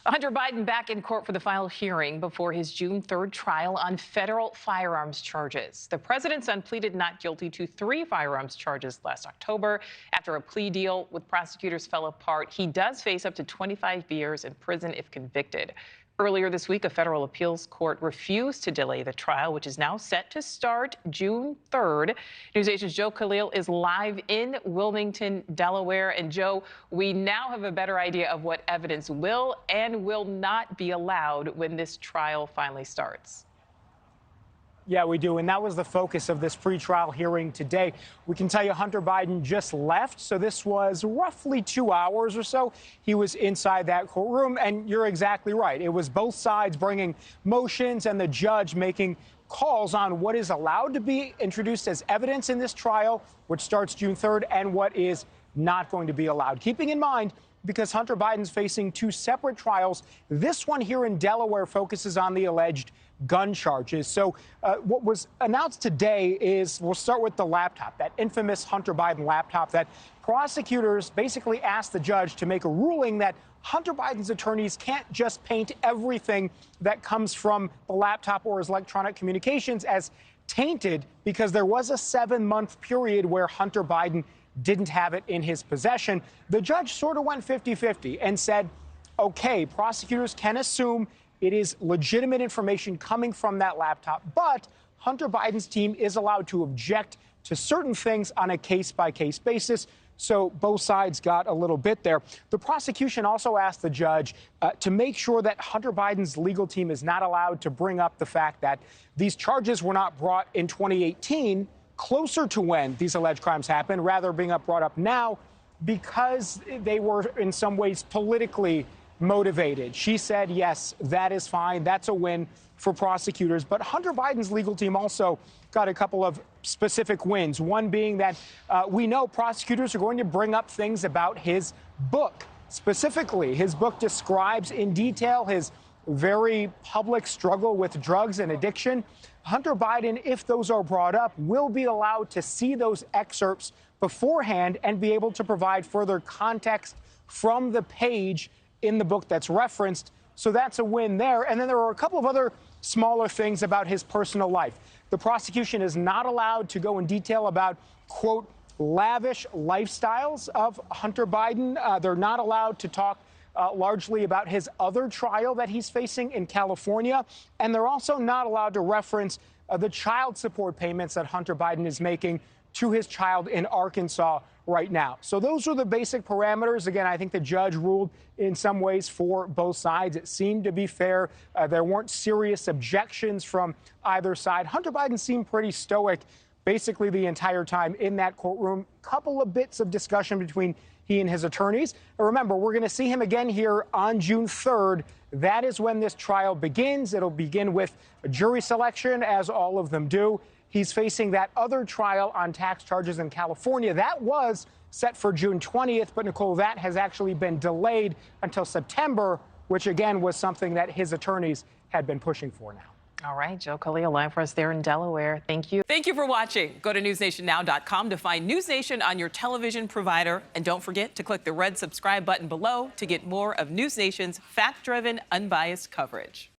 Hunter Biden back in court for the final hearing before his June 3rd trial on federal firearms charges. The president's son pleaded not guilty to 3 firearms charges last October. After a plea deal with prosecutors fell apart, he does face up to 25 years in prison if convicted. Earlier this week, a federal appeals court refused to delay the trial, which is now set to start June 3rd. NewsNation's Joe Connell is live in Wilmington, Delaware. And Joe, we now have a better idea of what evidence will and will not be allowed when this trial finally starts. Yeah, we do. And that was the focus of this pretrial hearing today. We can tell you Hunter Biden just left. So this was roughly 2 hours or so. He was inside that courtroom. And you're exactly right. It was both sides bringing motions and the judge making calls on what is allowed to be introduced as evidence in this trial, which starts June 3rd, and what is not going to be allowed. Keeping in mind, because Hunter Biden's facing 2 separate trials, this one here in Delaware focuses on the alleged gun charges. So what was announced today is, we'll start with the laptop, that infamous Hunter Biden laptop that prosecutors basically asked the judge to make a ruling that Hunter Biden's attorneys can't just paint everything that comes from the laptop or his electronic communications as tainted, because there was a 7-month period where Hunter Biden didn't have it in his possession. The judge sort of went 50-50 and said, okay, prosecutors can assume it is legitimate information coming from that laptop, but Hunter Biden's team is allowed to object to certain things on a case-by-case basis. So both sides got a little bit there. The prosecution also asked the judge to make sure that Hunter Biden's legal team is not allowed to bring up the fact that these charges were not brought in 2018, closer to when these alleged crimes happened, rather being brought up now because they were in some ways politically motivated. She said, yes, that is fine. That's a win for prosecutors. But Hunter Biden's legal team also got a couple of specific wins, one being that we know prosecutors are going to bring up things about his book. Specifically, his book describes in detail his very public struggle with drugs and addiction. Hunter Biden, if those are brought up, will be allowed to see those excerpts beforehand and be able to provide further context from the page in the book that's referenced. So that's a win there. And then there are a couple of other smaller things about his personal life. The prosecution is not allowed to go in detail about, quote, lavish lifestyles of Hunter Biden. They're not allowed to talk largely about his other trial that he's facing in California. And they're also not allowed to reference the child support payments that Hunter Biden is making to his child in Arkansas right now. So those are the basic parameters. Again, I think the judge ruled in some ways for both sides. It seemed to be fair. There weren't serious objections from either side. Hunter Biden seemed pretty stoic basically the entire time in that courtroom. Couple of bits of discussion between he and his attorneys. And remember, we're going to see him again here on June 3rd. That is when this trial begins. It'll begin with a jury selection, as all of them do. He's facing that other trial on tax charges in California. That was set for June 20th, but Nichole, that has actually been delayed until September, which again was something that his attorneys had been pushing for now. All right, Joe Connell live for us there in Delaware. Thank you. Thank you for watching. Go to newsnationnow.com to find News Nation on your television provider. And don't forget to click the red subscribe button below to get more of News Nation's fact-driven, unbiased coverage.